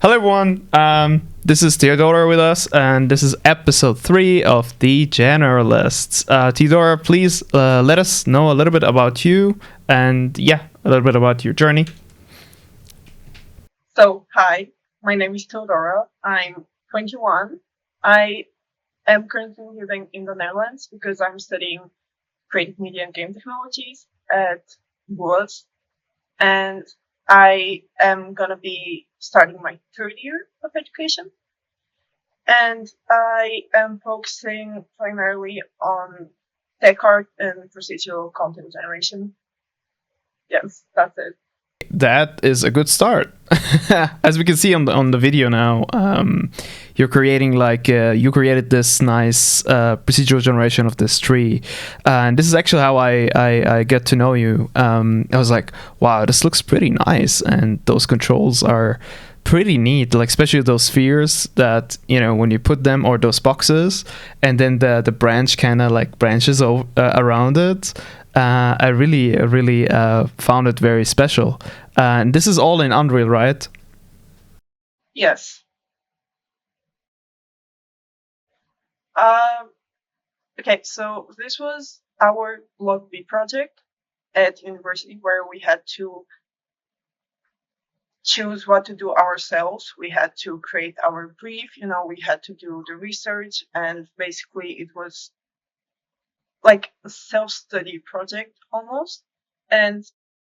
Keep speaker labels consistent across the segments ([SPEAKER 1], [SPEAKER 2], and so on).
[SPEAKER 1] Hello, everyone. This is Teodora with us, and this is EP-03 of the Generalists. Teodora, please let us know a little bit about you and, a little bit about your journey.
[SPEAKER 2] So, hi, my name is Teodora. I'm 21. I am currently living in the Netherlands because I'm studying creative media and game technologies at Breda, and I am gonna be starting my third year of education. And I am focusing primarily on tech art and procedural content generation. Yes, that's it.
[SPEAKER 1] That is a good start. As we can see on the video now, you're creating you created this nice procedural generation of this tree, and this is actually how I get to know you. I was like, wow, this looks pretty nice, and those controls are pretty neat, like especially those spheres that, when you put them, or those boxes, and then the branch kind of like branches around it. I really found it very special. And this is all in Unreal, right?
[SPEAKER 2] Yes. Okay, so this was our Block B project at university, where we had to choose what to do ourselves. We had to create our brief, we had to do the research, and basically it was like a self-study project almost. And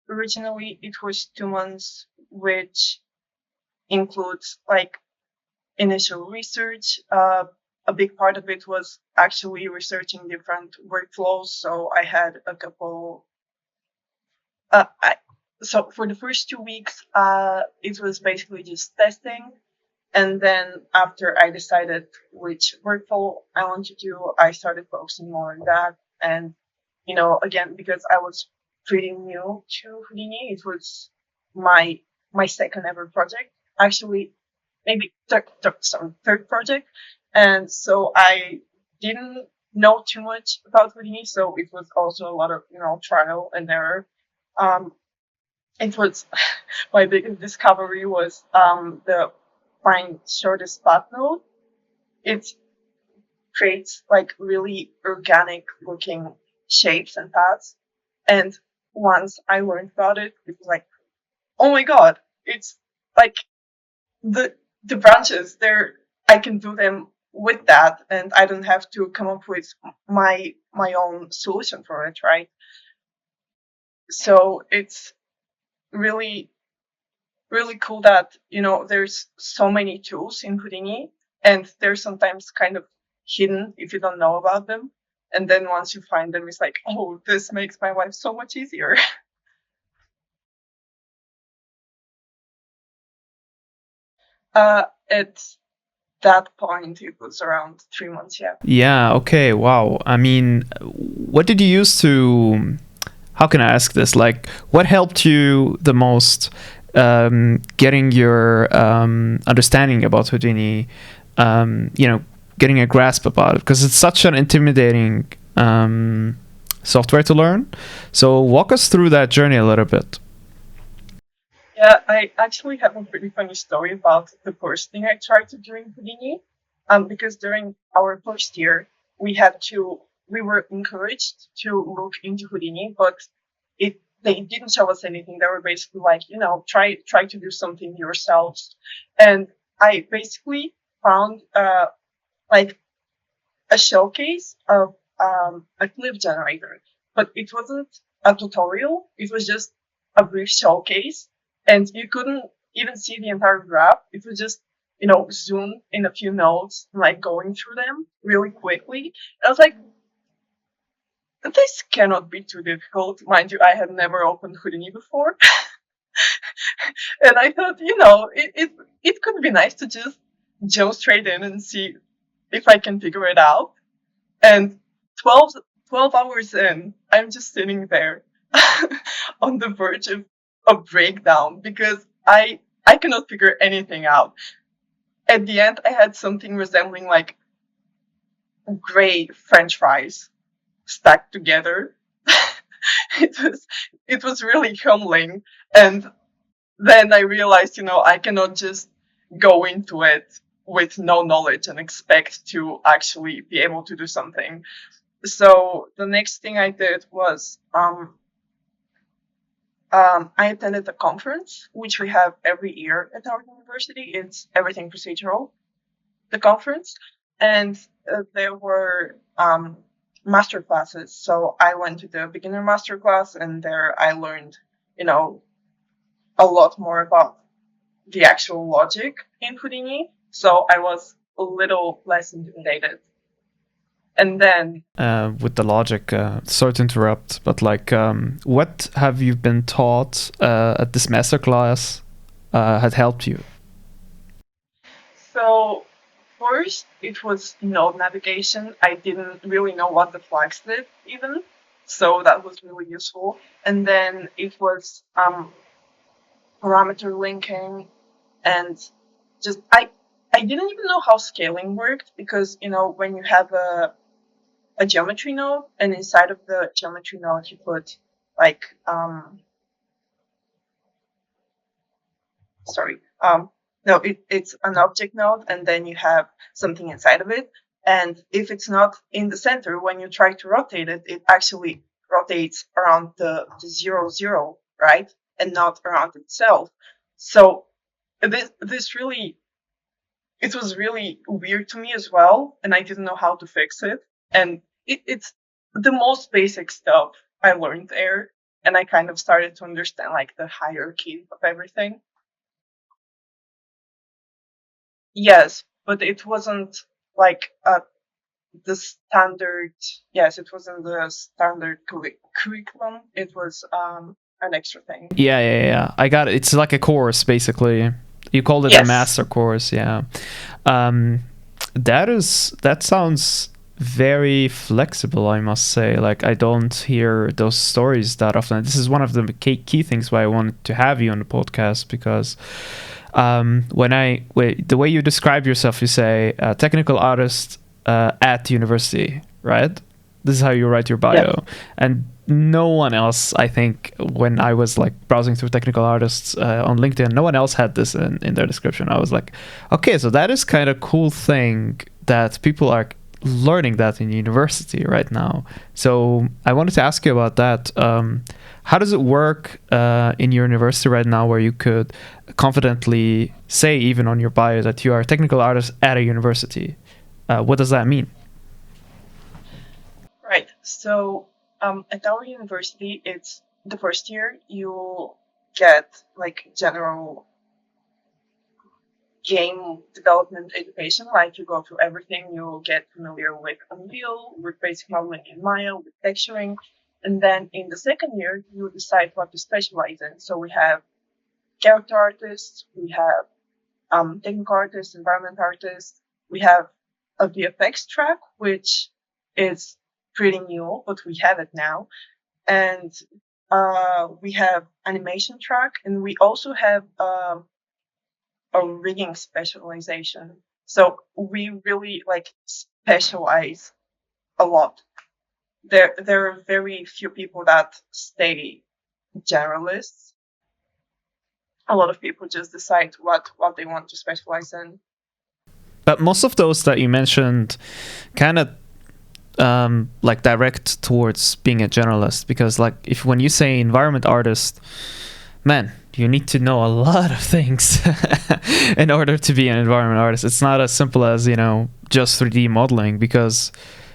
[SPEAKER 2] originally it was 2 months, which includes like initial research. A big part of it was actually researching different workflows. So I had a couple. So for the first 2 weeks, it was basically just testing. And then after I decided which workflow I want to do, I started focusing more on that. And, again, because I was pretty new to Houdini, it was my second ever project. Actually, maybe third project. And so I didn't know too much about Houdini. So it was also a lot of, trial and error. It was my biggest discovery was the find shortest path node. It creates like really organic looking shapes and paths. And once I learned about it, it was like, oh my god, it's like the branches there. I can do them with that, and I don't have to come up with my own solution for it, right? So it's really cool that there's so many tools in Houdini, and they're sometimes kind of hidden if you don't know about them. And then once you find them, it's like, oh, this makes my life so much easier. At that point, it was around 3 months. Yeah.
[SPEAKER 1] Yeah. Okay. Wow. I mean, what did you use to? How can I ask this? Like, what helped you the most getting your understanding about Houdini? Getting a grasp about it, because it's such an intimidating software to learn. So walk us through that journey a little bit.
[SPEAKER 2] Yeah, I actually have a pretty funny story about the first thing I tried to do in Houdini. Because during our first year, we were encouraged to look into Houdini, but they didn't show us anything. They were basically like, try to do something yourselves. And I basically found like a showcase of a clip generator, but it wasn't a tutorial. It was just a brief showcase, and you couldn't even see the entire graph. It was just, zoom in a few nodes, like going through them really quickly. And I was like, this cannot be too difficult. Mind you, I had never opened Houdini before. And I thought, it could be nice to just jump straight in and see if I can figure it out. And 12 hours in, I'm just sitting there on the verge of a breakdown because I cannot figure anything out. At the end, I had something resembling like gray French fries stacked together. It was really humbling. And then I realized, I cannot just go into it with no knowledge and expect to actually be able to do something. So the next thing I did was I attended a conference, which we have every year at our university. It's Everything Procedural, the conference. And there were master classes. So I went to the beginner master class, and there I learned, a lot more about the actual logic in Houdini. So I was a little less intimidated. And then
[SPEAKER 1] with the logic, sorry to interrupt, but like, what have you been taught at this masterclass had helped you?
[SPEAKER 2] So first, it was node navigation. I didn't really know what the flags did even, so that was really useful. And then it was parameter linking, and just I didn't even know how scaling worked, because when you have a geometry node, and inside of the geometry node you put like no, it's an object node, and then you have something inside of it. And if it's not in the center, when you try to rotate it, it actually rotates around the 0, right? And not around itself. So this really, it was really weird to me as well, and I didn't know how to fix it. And it's the most basic stuff I learned there, and I kind of started to understand like the hierarchy of everything. Yes, but it wasn't like the standard. Yes, it wasn't the standard curriculum. It was an extra thing.
[SPEAKER 1] Yeah. I got it. It's like a course, basically. You called it a
[SPEAKER 2] Yes.
[SPEAKER 1] master course, yeah. That sounds very flexible, I must say. Like, I don't hear those stories that often. This is one of the key things why I wanted to have you on the podcast, because the way you describe yourself, you say technical artist at university, right? This is how you write your bio.
[SPEAKER 2] Yeah.
[SPEAKER 1] And no one else, I think, when I was like browsing through technical artists on LinkedIn, no one else had this in their description. I was like, okay, so that is kind of cool thing that people are learning that in university right now. So I wanted to ask you about that. How does it work in your university right now, where you could confidently say, even on your bio, that you are a technical artist at a university? What does that mean?
[SPEAKER 2] Right. So at our university, it's the first year you get like general game development education. Like, you go through everything. You get familiar with Unreal, with basic modeling in Maya, with texturing. And then in the second year, you decide what to specialize in. So we have character artists, we have technical artists, environment artists, we have a VFX track, which is pretty new, but we have it now. And we have animation track, and we also have a rigging specialization. So we really like specialize a lot. There are very few people that stay generalists. A lot of people just decide what they want to specialize in.
[SPEAKER 1] But most of those that you mentioned kind of like direct towards being a generalist, because like when you say environment artist, man, you need to know a lot of things in order to be an environment artist. It's not as simple as, just 3D modeling, because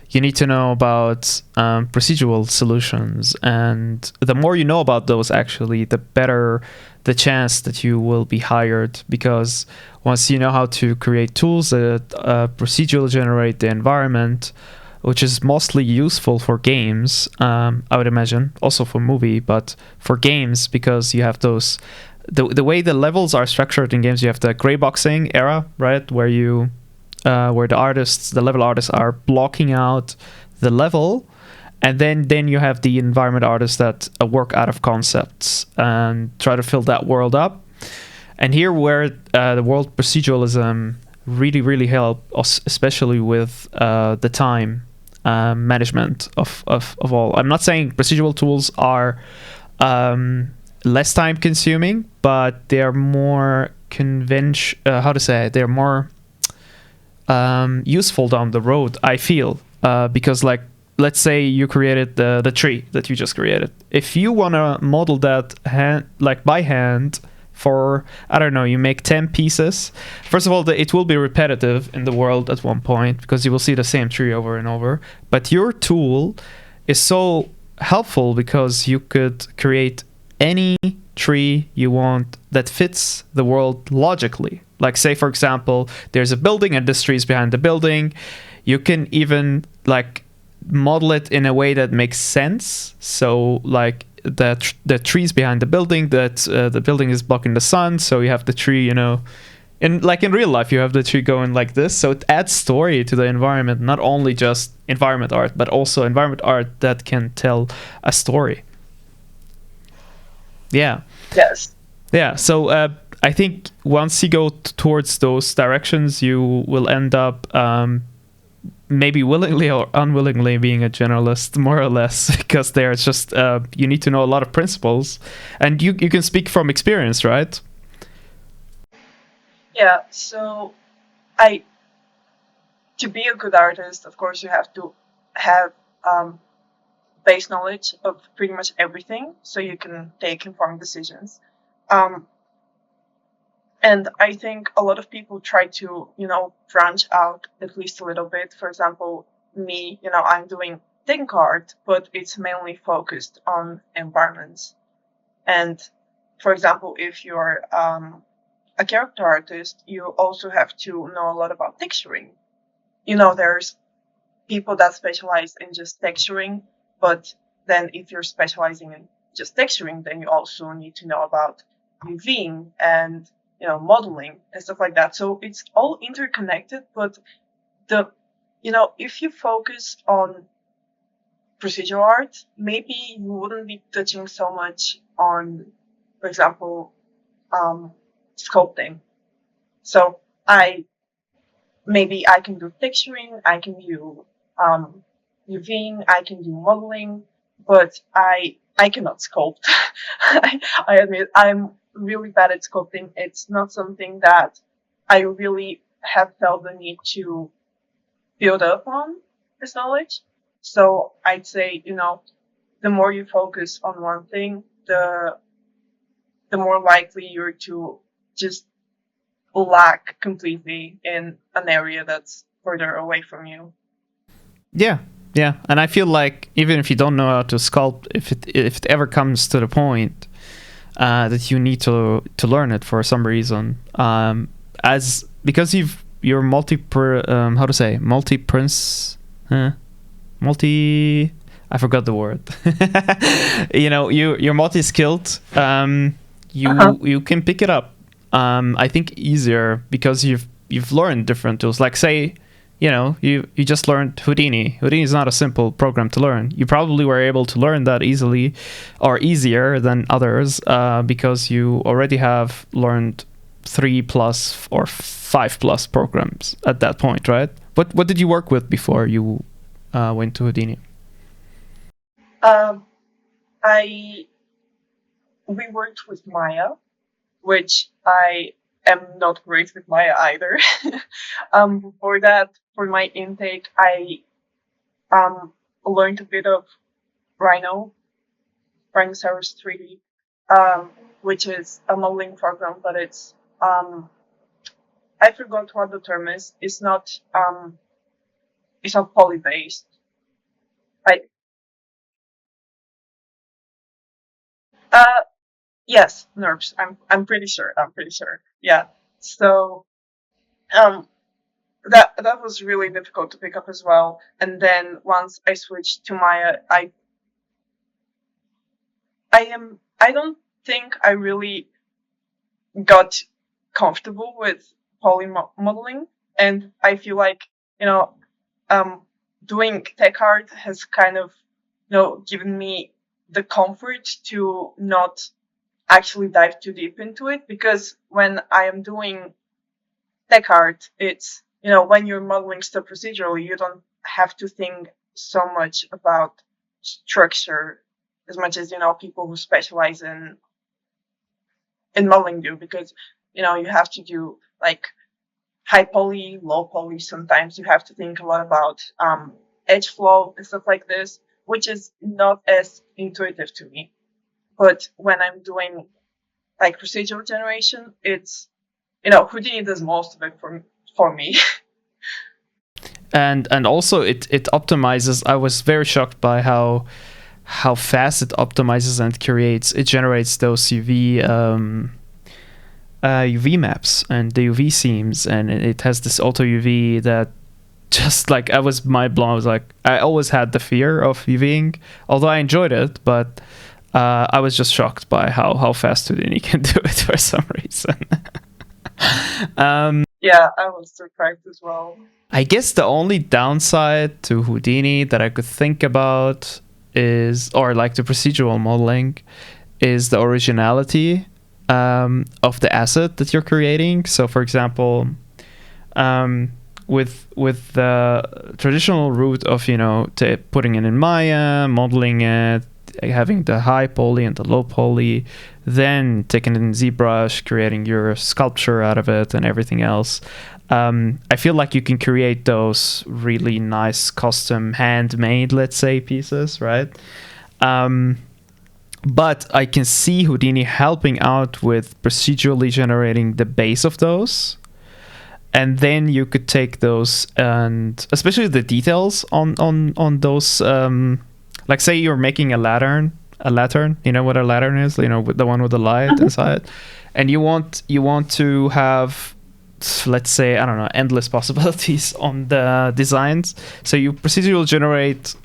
[SPEAKER 1] you need to know about procedural solutions, and the more you know about those, actually, the better the chance that you will be hired, because once you know how to create tools that procedurally generate the environment, which is mostly useful for games, I would imagine, also for movie, but for games, because you have those, the way the levels are structured in games, you have the gray boxing era, right, where where the level artists are blocking out the level, and then you have the environment artists that work out of concepts and try to fill that world up. And here, where the world proceduralism really help us, especially with the time management of all. I'm not saying procedural tools are less time consuming, but they are more they're more useful down the road, I feel, because like, let's say you created the tree that you just created. If you want to model that by hand for, I don't know, you make 10 pieces. First of all, it will be repetitive in the world at one point because you will see the same tree over and over. But your tool is so helpful because you could create any tree you want that fits the world logically. Like, say, for example, there's a building and this tree is behind the building. You can even like model it in a way that makes sense. So like the trees behind the building, that the building is blocking the sun, so you have the tree, in real life you have the tree going like this, so it adds story to the environment, not only just environment art but also environment art that can tell a story.
[SPEAKER 2] Yes.
[SPEAKER 1] So I think once you go towards those directions, you will end up maybe willingly or unwillingly being a generalist, more or less, because there's just you need to know a lot of principles, and you can speak from experience, right?
[SPEAKER 2] Yeah, so to be a good artist, of course, you have to have base knowledge of pretty much everything so you can take informed decisions. And I think a lot of people try to, branch out at least a little bit. For example, me, I'm doing think art, but it's mainly focused on environments. And for example, if you're a character artist, you also have to know a lot about texturing. There's people that specialize in just texturing, but then if you're specializing in just texturing, then you also need to know about UVing and modeling and stuff like that. So it's all interconnected, but if you focus on procedural art, maybe you wouldn't be touching so much on, for example, sculpting. So maybe I can do texturing, I can do UVing, I can do modeling, but I cannot sculpt. I admit I'm really bad at sculpting. It's not something that I really have felt the need to build up on this knowledge. So I'd say, the more you focus on one thing, the more likely you're to just lack completely in an area that's further away from you.
[SPEAKER 1] Yeah, and I feel like even if you don't know how to sculpt, if it ever comes to the point that you need to learn it for some reason, because you're I forgot the word. You're multi-skilled. You can pick it up. I think easier because you've learned different tools. Like, say, you just learned Houdini. Houdini is not a simple program to learn. You probably were able to learn that easily or easier than others because you already have learned 3+ or 5+ programs at that point, right? What did you work with before you went to Houdini?
[SPEAKER 2] We worked with Maya, which I am not great with Maya either. Before that, for my intake, I learned a bit of Rhinoceros 3D, which is a modeling program, but it's I forgot what the term is. It's not poly based. Yes, NURBS. I'm pretty sure. Yeah. So that was really difficult to pick up as well. And then once I switched to Maya, I don't think I really got comfortable with poly modeling, and I feel like doing tech art has kind of given me the comfort to not actually dive too deep into it, because when I am doing tech art, it's when you're modeling stuff procedurally, you don't have to think so much about structure as much as people who specialize in modeling do, because You have to do like high poly, low poly. Sometimes you have to think a lot about edge flow and stuff like this, which is not as intuitive to me. But when I'm doing like procedural generation, it's Houdini does most of it for me.
[SPEAKER 1] And also it optimizes. I was very shocked by how fast it optimizes and it generates those UV maps and the UV seams, and it has this auto UV that just like I was mind blown. I was like, I always had the fear of UVing, although I enjoyed it, but I was just shocked by how fast Houdini can do it for some reason.
[SPEAKER 2] Yeah, I was surprised as well.
[SPEAKER 1] I guess the only downside to Houdini that I could think about or like the procedural modeling, is the originality of the asset that you're creating. So, for example, with the traditional route of putting it in Maya, modeling it, having the high poly and the low poly, then taking it in ZBrush, creating your sculpture out of it and everything else. I feel like you can create those really nice custom handmade, let's say, pieces, right? But I can see Houdini helping out with procedurally generating the base of those. And then you could take those, and especially the details on those, like say you're making a lantern, you know what a lantern is, with the one with the light inside, and you want to have, let's say, I don't know, endless possibilities on the designs. So you procedural generate,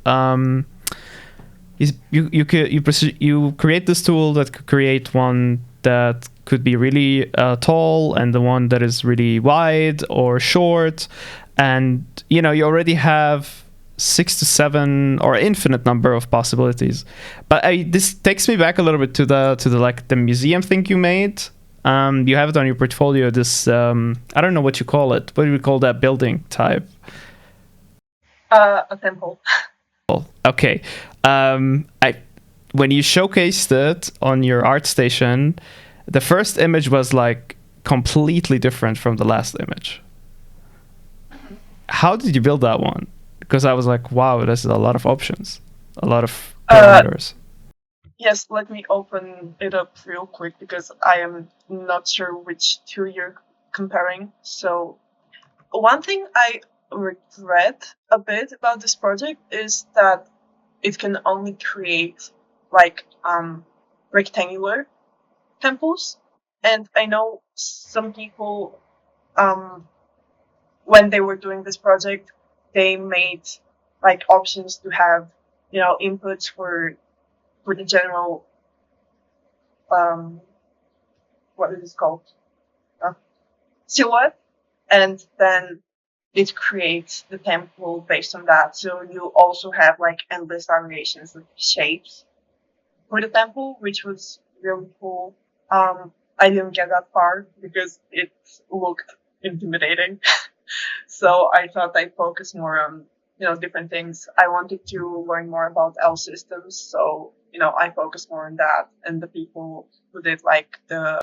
[SPEAKER 1] you create this tool that could create one that could be really tall, and the one that is really wide or short, and you already have 6 to 7 or infinite number of possibilities. But this takes me back a little bit to the like the museum thing you made. You have it on your portfolio. This I don't know what you call it. What do we call that building type?
[SPEAKER 2] A temple.
[SPEAKER 1] Okay. When you showcased it on your ArtStation, the first image was like completely different from the last image. How did you build that one? Because I was like, wow, there's a lot of options, a lot of parameters.
[SPEAKER 2] Yes, let me open it up real quick because I am not sure which two you're comparing. So one thing I regret a bit about this project is that it can only create like rectangular temples. And I know some people, when they were doing this project, they made like options to have, inputs for the general, what is it called? Silhouette. And then it creates the temple based on that. So you also have like endless variations of shapes for the temple, which was really cool. I didn't get that far because it looked intimidating. So I thought I'd focus more on, different things. I wanted to learn more about L systems. So, I focused more on that. And the people who did like the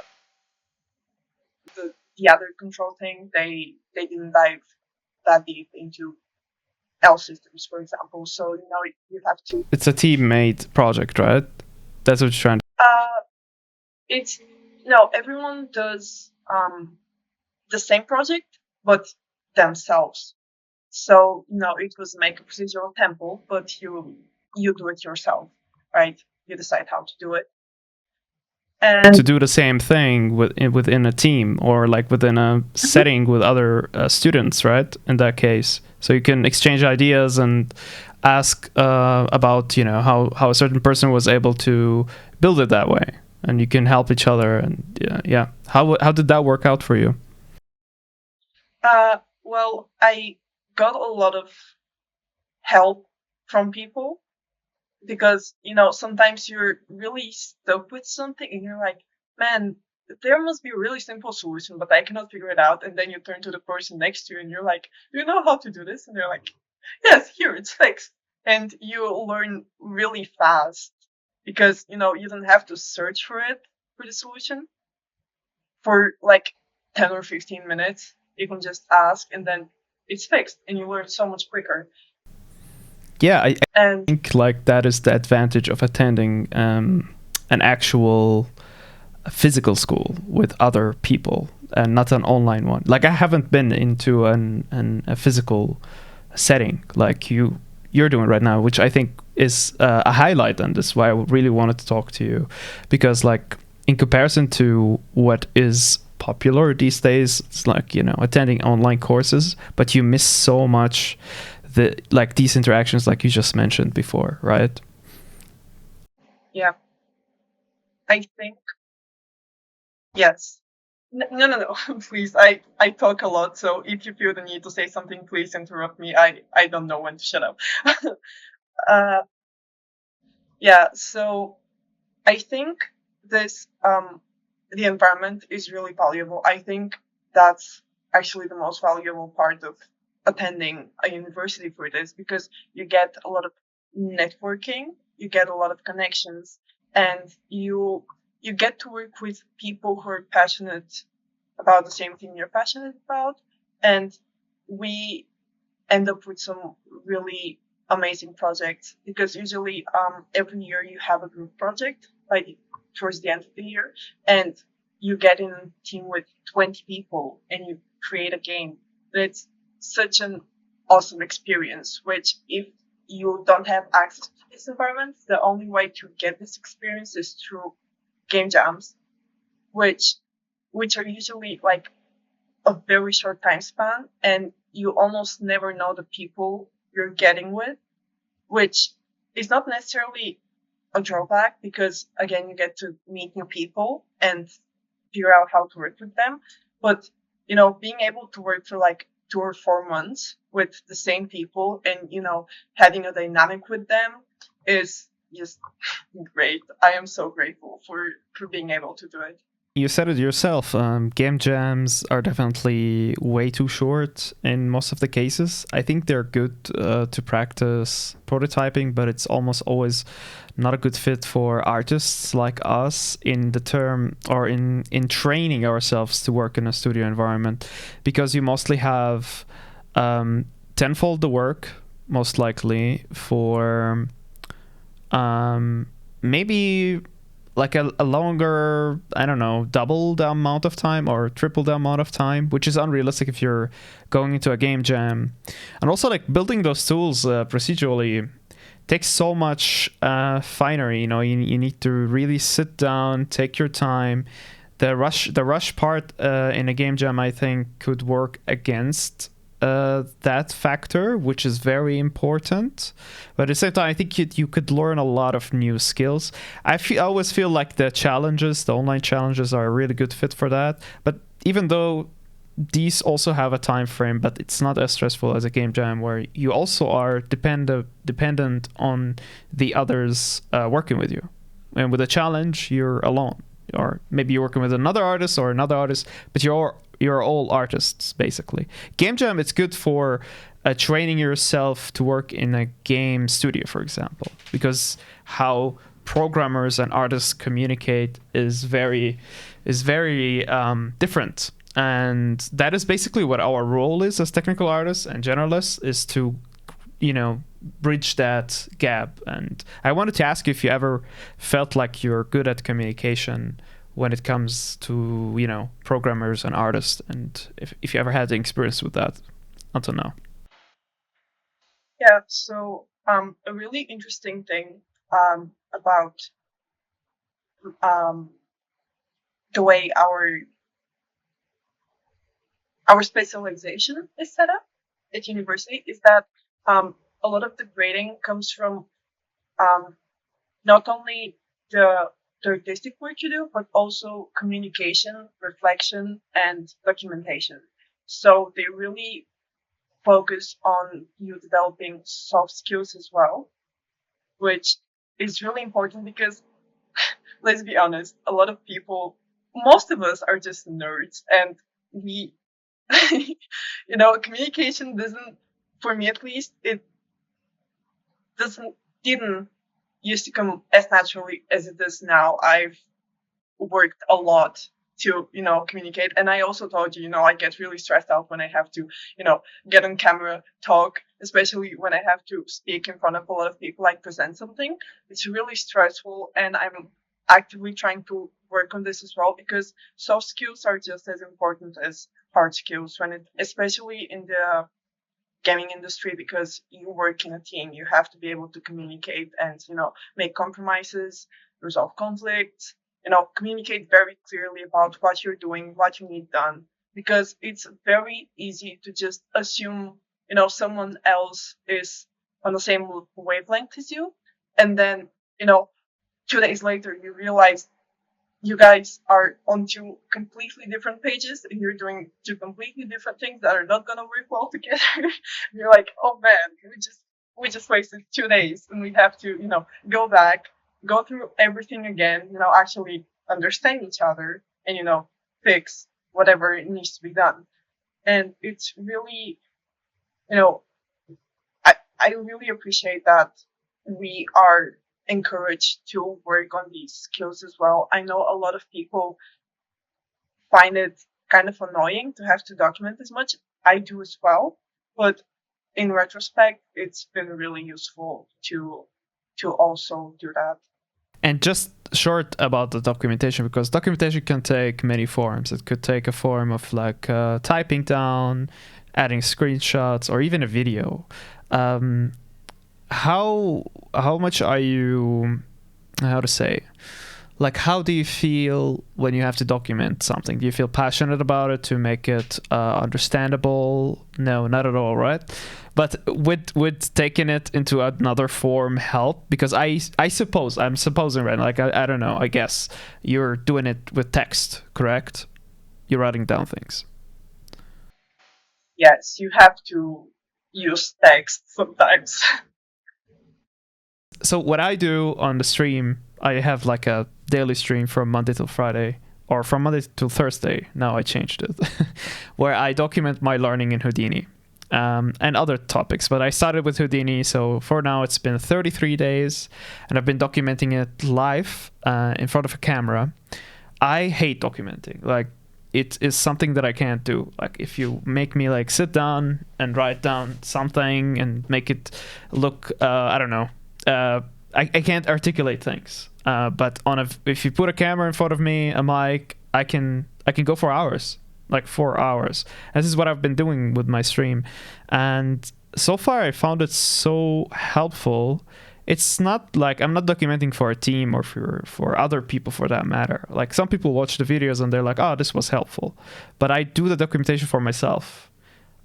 [SPEAKER 2] other control thing, they didn't dive that deep into L systems, for example. So, you have to.
[SPEAKER 1] It's a team-made project, right? That's what you're trying to.
[SPEAKER 2] It's everyone does the same project, but themselves. So it was make a procedural temple, but you do it yourself, right? You decide how to do it. And
[SPEAKER 1] to do the same thing within a team or like within a setting with other students, right? In that case, so you can exchange ideas and ask about how a certain person was able to build it that way, and you can help each other. And yeah. How did that work out for you?
[SPEAKER 2] Well, I got a lot of help from people because, sometimes you're really stuck with something and you're like, man, there must be a really simple solution, but I cannot figure it out. And then you turn to the person next to you and you're like, do you know how to do this? And they're like, yes, here, it's fixed. And you learn really fast because, you don't have to search for the solution. for like 10 or 15 minutes. You can just ask and then it's fixed and you learn so much quicker.
[SPEAKER 1] Yeah, I
[SPEAKER 2] And
[SPEAKER 1] think like that is the advantage of attending an actual physical school with other people and not an online one. Like I haven't been into a physical setting like you're doing right now, which I think is a highlight, and that's why I really wanted to talk to you, because like in comparison to what is popular these days, it's like, you know, attending online courses, but you miss so much like these interactions like you just mentioned before, right?
[SPEAKER 2] yeah, I think, yes. No. Please, I talk a lot. So if you feel the need to say something, please interrupt me. I don't know when to shut up. uh, yeah. So I think this the environment is really valuable. I think that's actually the most valuable part of attending a university for this, because you get a lot of networking, you get a lot of connections, and you get to work with people who are passionate about the same thing you're passionate about, and we end up with some really amazing projects, because usually every year you have a group project like towards the end of the year, and you get in a team with 20 people and you create a game. It's such an awesome experience, which if you don't have access to this environment, the only way to get this experience is through game jams, which which are usually like a very short time span, and you almost never know the people you're getting with, which is not necessarily a drawback, because again, you get to meet new people and figure out how to work with them. But, you know, being able to work for like 2 or 4 months with the same people and, you know, having a dynamic with them is just great. I am so grateful for being able to do it.
[SPEAKER 1] You said it yourself. Game jams are definitely way too short in most of the cases. I think they're good to practice prototyping, but it's almost always not a good fit for artists like us in the term, or in training ourselves to work in a studio environment, because you mostly have tenfold the work, most likely, for maybe like a longer, I don't know, double the amount of time or triple the amount of time, which is unrealistic if you're going into a game jam. And also like building those tools procedurally takes so much finery. You know, you need to really sit down, take your time. The rush part in a game jam, I think, could work against that factor, which is very important. But at the same time, I think you could learn a lot of new skills. I always feel like the online challenges are a really good fit for that. But even though these also have a time frame, but it's not as stressful as a game jam, where you also are dependent on the others working with you. And with a challenge, you're alone. Or maybe you're working with another artist, but you're all artists, basically. Game jam, it's good for training yourself to work in a game studio, for example, because how programmers and artists communicate is very different. And that is basically what our role is as technical artists and generalists, is to, you know, bridge that gap. And I wanted to ask you if you ever felt like you're good at communication when it comes to, you know, programmers and artists, and if you ever had the experience with that until now.
[SPEAKER 2] Yeah, so a really interesting thing about um, the way our specialization is set up at university is that a lot of the grading comes from um, not only the artistic work you do, but also communication, reflection, and documentation. So they really focus on you developing soft skills as well, which is really important because, let's be honest, a lot of people, most of us are just nerds, and we, you know, communication doesn't, for me at least, it doesn't, didn't used to come as naturally as it does now. I've worked a lot to, communicate. And I also told you, I get really stressed out when I have to, get on camera, talk, especially when I have to speak in front of a lot of people, like present something. It's really stressful. And I'm actively trying to work on this as well, because soft skills are just as important as hard skills especially in the gaming industry, because you work in a team. You have to be able to communicate and, make compromises, resolve conflicts, communicate very clearly about what you're doing, what you need done, because it's very easy to just assume, someone else is on the same wavelength as you. And then, 2 days later, you realize you guys are on two completely different pages and you're doing two completely different things that are not going to work well together. You're like, oh man, we just wasted 2 days, and we have to, go back, go through everything again, actually understand each other and, fix whatever needs to be done. And it's really, you know, I really appreciate that we are encouraged to work on these skills as well. I know a lot of people find it kind of annoying to have to document as much. I do as well, but in retrospect, it's been really useful to also do that.
[SPEAKER 1] And just short about the documentation, because documentation can take many forms. It could take a form of like typing down, adding screenshots, or even a video. How much are you, how to say, like, how do you feel when you have to document something? Do you feel passionate about it to make it understandable? No, not at all, right? But would taking it into another form help? Because I suppose, I'm supposing, right? Like, I don't know, I guess you're doing it with text, correct? You're writing down things.
[SPEAKER 2] Yes, you have to use text sometimes.
[SPEAKER 1] So what I do on the stream, I have like a daily stream from Monday till Friday, or from Monday till Thursday. Now I changed it, where I document my learning in Houdini and other topics. But I started with Houdini, so for now it's been 33 days, and I've been documenting it live in front of a camera. I hate documenting. Like, it is something that I can't do. Like, if you make me like sit down and write down something and make it look, I don't know. I can't articulate things. But if you put a camera in front of me, a mic, I can go for hours, like 4 hours. And this is what I've been doing with my stream, and so far I found it so helpful. It's not like I'm not documenting for a team or for other people, for that matter. Like, some people watch the videos and they're like, oh, this was helpful, but I do the documentation for myself.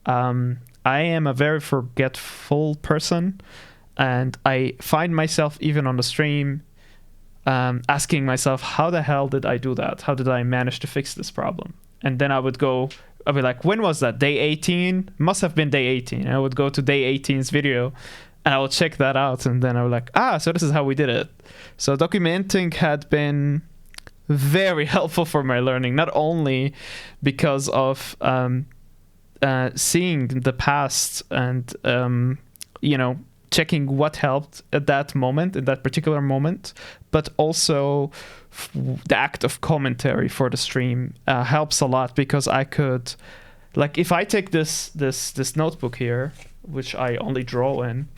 [SPEAKER 1] I am a very forgetful person. And I find myself, even on the stream, asking myself, how the hell did I do that? How did I manage to fix this problem? And then I'd be like, when was that? Day 18? Must have been day 18. And I would go to day 18's video and I would check that out. And then I was like, so this is how we did it. So documenting had been very helpful for my learning, not only because of seeing the past and, checking what helped at that moment, in that particular moment, but also the act of commentary for the stream helps a lot, because I could, like, if I take this notebook here, which I only draw in,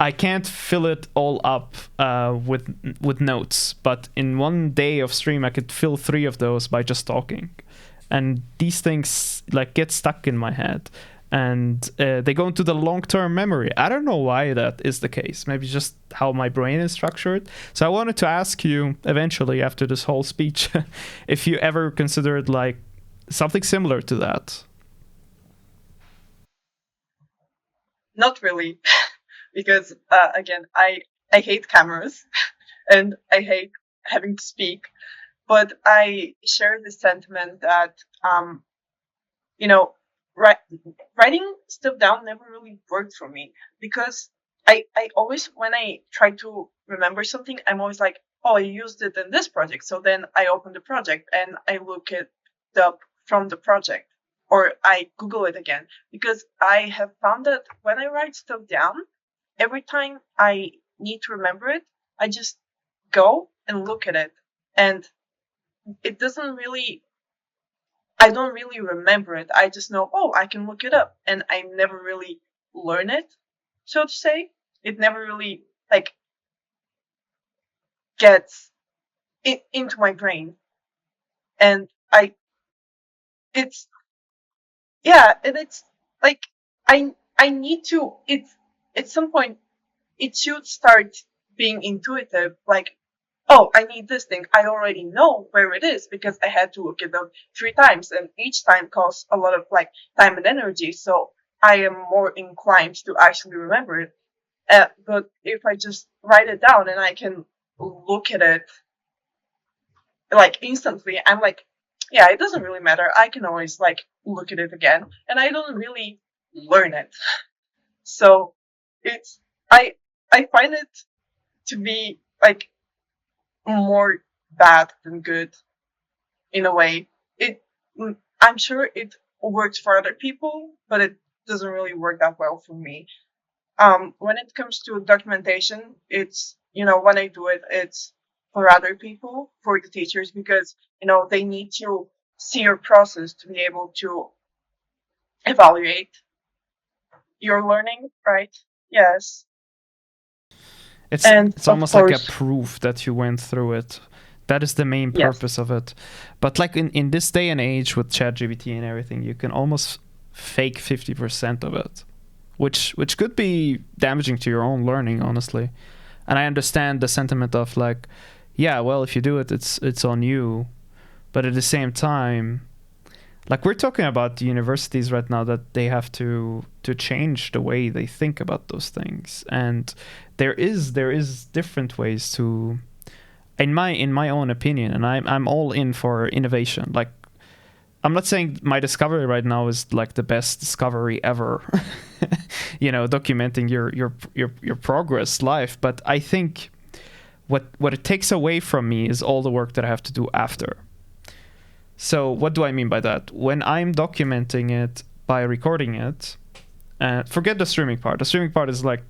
[SPEAKER 1] I can't fill it all up with notes, but in one day of stream I could fill 3 of those by just talking, and these things like get stuck in my head. And they go into the long-term memory. I don't know why that is the case. Maybe just how my brain is structured. So I wanted to ask you eventually, after this whole speech, if you ever considered like something similar to that.
[SPEAKER 2] Not really, because again, I hate cameras and I hate having to speak. But I share the sentiment that writing stuff down never really worked for me, because I always, when I try to remember something, I'm always like, oh, I used it in this project. So then I open the project and I look it up from the project, or I Google it again, because I have found that when I write stuff down, every time I need to remember it, I just go and look at it. And it doesn't really, I don't really remember it. I just know, oh, I can look it up, and I never really learn it, so to say. It never really like gets into my brain, and it's yeah, and it's like I need to. It's at some point it should start being intuitive. Like, oh, I need this thing. I already know where it is because I had to look it up 3 times, and each time costs a lot of like time and energy. So I am more inclined to actually remember it. But if I just write it down and I can look at it like instantly, I'm like, yeah, it doesn't really matter. I can always like look at it again, and I don't really learn it. So it's I I find it to be like more bad than good in a way. It I'm sure it works for other people, but it doesn't really work that well for me. When it comes to documentation, it's, when I do it, it's for other people, for the teachers, because, they need to see your process to be able to evaluate your learning, right? Yes.
[SPEAKER 1] It's
[SPEAKER 2] And
[SPEAKER 1] it's
[SPEAKER 2] of
[SPEAKER 1] almost like a
[SPEAKER 2] course,
[SPEAKER 1] proof that you went through it. That is the main
[SPEAKER 2] yes.
[SPEAKER 1] purpose of it. But like in this day and age with ChatGPT and everything, you can almost fake 50% of it, which could be damaging to your own learning, honestly. And I understand the sentiment of like, yeah, well, if you do it, it's on you. But at the same time, like we're talking about the universities right now that they have to change the way they think about those things, and there is different ways to, in my own opinion, and I'm all in for innovation. Like, I'm not saying my discovery right now is like the best discovery ever, documenting your progress life, but I think what it takes away from me is all the work that I have to do after. So what do I mean by that? When I'm documenting it by recording it, forget the streaming part. The streaming part is like,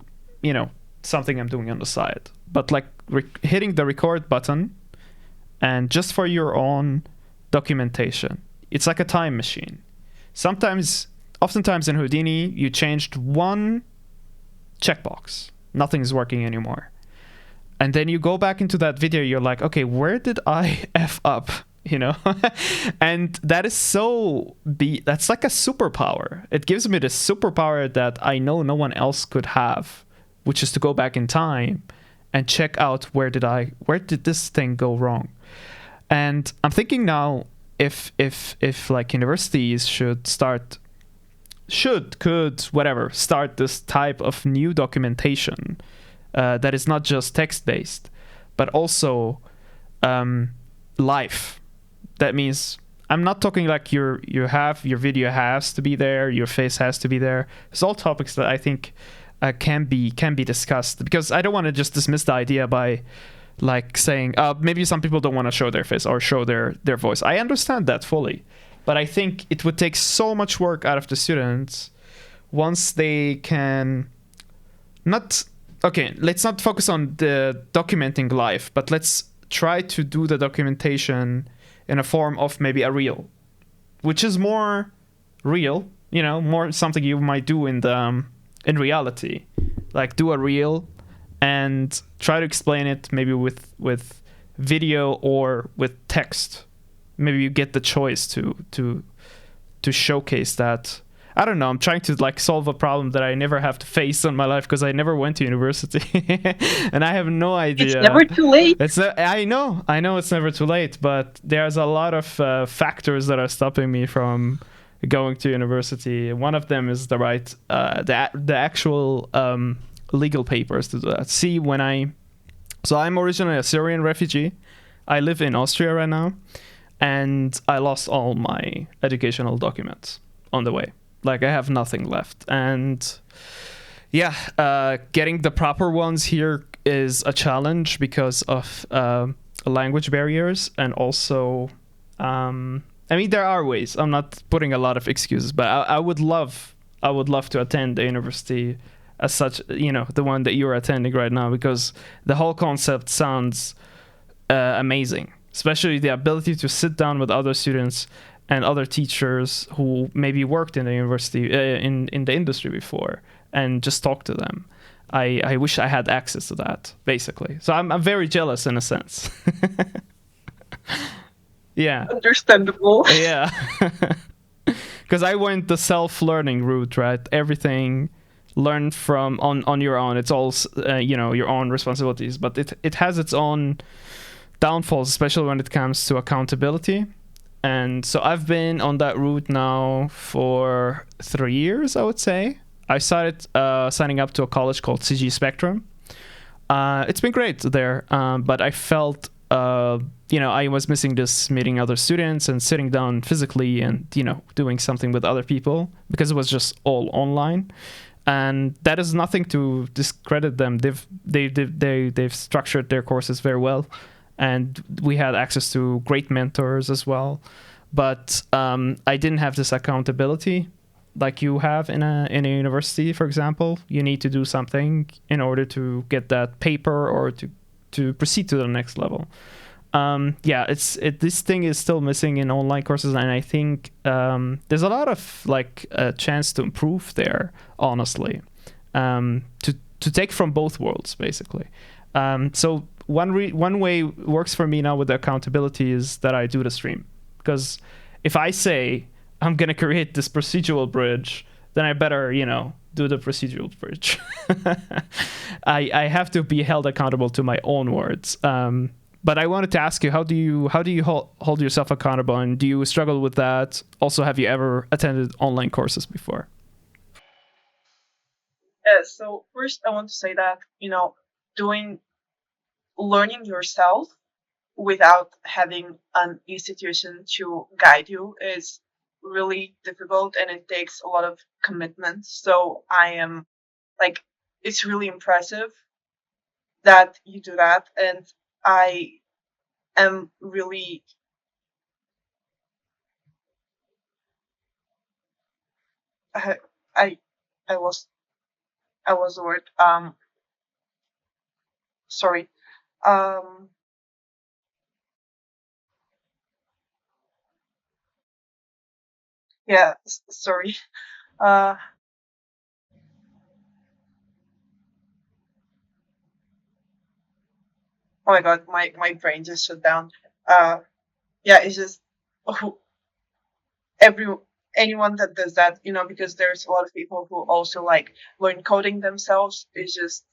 [SPEAKER 1] something I'm doing on the side. But like hitting the record button, and just for your own documentation, it's like a time machine. Oftentimes in Houdini, you changed one checkbox. Nothing's working anymore. And then you go back into that video, you're like, okay, where did I F up? And that is that's like a superpower. It gives me this superpower that I know no one else could have, which is to go back in time and check out where did this thing go wrong. And I'm thinking now, if like universities could start this type of new documentation that is not just text based, but also live. That means I'm not talking like your video has to be there, your face has to be there. It's all topics that I think can be discussed, because I don't want to just dismiss the idea by like saying maybe some people don't want to show their face or show their voice. I understand that fully, but I think it would take so much work out of the students once they can let's not focus on the documenting live, but let's try to do the documentation in a form of maybe a reel, which is more real, more something you might do in reality. Like do a reel and try to explain it maybe with video or with text. Maybe you get the choice to showcase that. I don't know. I'm trying to like solve a problem that I never have to face in my life because I never went to university, and I have no idea.
[SPEAKER 2] It's never too late.
[SPEAKER 1] I know it's never too late, but there's a lot of factors that are stopping me from going to university. One of them is the actual legal papers to do that. So I'm originally a Syrian refugee. I live in Austria right now, and I lost all my educational documents on the way. Like I have nothing left, and getting the proper ones here is a challenge because of language barriers, and also there are ways. I'm not putting a lot of excuses, but I would love to attend a university as such, the one that you're attending right now, because the whole concept sounds amazing. especially the ability to sit down with other students and other teachers who maybe worked in the university in the industry before and just talk to them. I wish I had access to that, basically. So I'm very jealous in a sense. Yeah.
[SPEAKER 2] Understandable.
[SPEAKER 1] Yeah. Because I went the self-learning route, right? Everything learned from on your own. It's all your own responsibilities, but it has its own downfalls, especially when it comes to accountability. And so I've been on that route now for 3 years, I would say. I started signing up to a college called CG Spectrum. It's been great there, but I felt I was missing this meeting other students and sitting down physically and doing something with other people, because it was just all online. And that is nothing to discredit them. They've structured their courses very well, and we had access to great mentors as well. But I didn't have this accountability like you have in a university, for example. You need to do something in order to get that paper or to proceed to the next level. This thing is still missing in online courses, and I think there's a lot of a chance to improve there, honestly, to take from both worlds, basically. So one way works for me now with the accountability is that I do the stream, because if I say I'm gonna create this procedural bridge, then I better do the procedural bridge. I have to be held accountable to my own words. But I wanted to ask you, how do you hold yourself accountable, and do you struggle with that? Also, have you ever attended online courses before?
[SPEAKER 2] So first, I want to say that learning yourself without having an institution to guide you is really difficult, and it takes a lot of commitment. So I am it's really impressive that you do that, and I am really I I, I was the word sorry um yeah sorry uh oh my god, my brain just shut down. Yeah, it's just oh, every anyone that does that, because there's a lot of people who also learn coding themselves, is just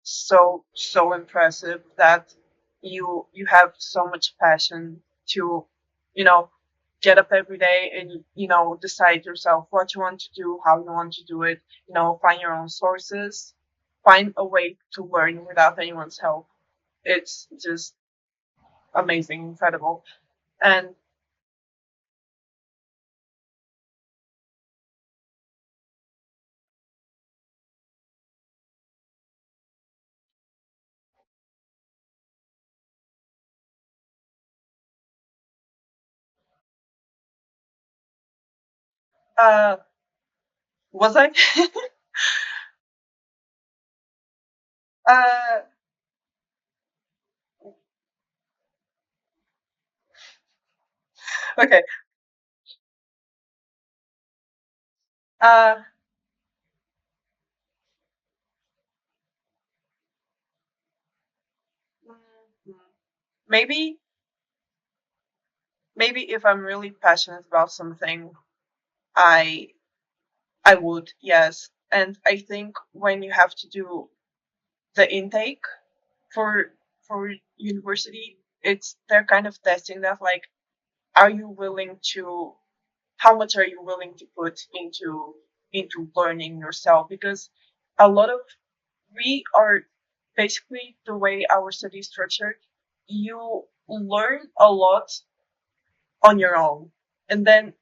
[SPEAKER 2] so impressive that you have so much passion to you know get up every day and decide yourself what you want to do, how you want to do it, find your own sources, find a way to learn without anyone's help. It's just amazing, incredible. And uh was I uh okay. uh mm, maybe if I'm really passionate about something, I I would, yes. And I think when you have to do the intake for university, they're kind of testing that, are you willing to how much are you willing to put into learning yourself? Because a lot of we are basically, the way our study is structured, you learn a lot on your own, and then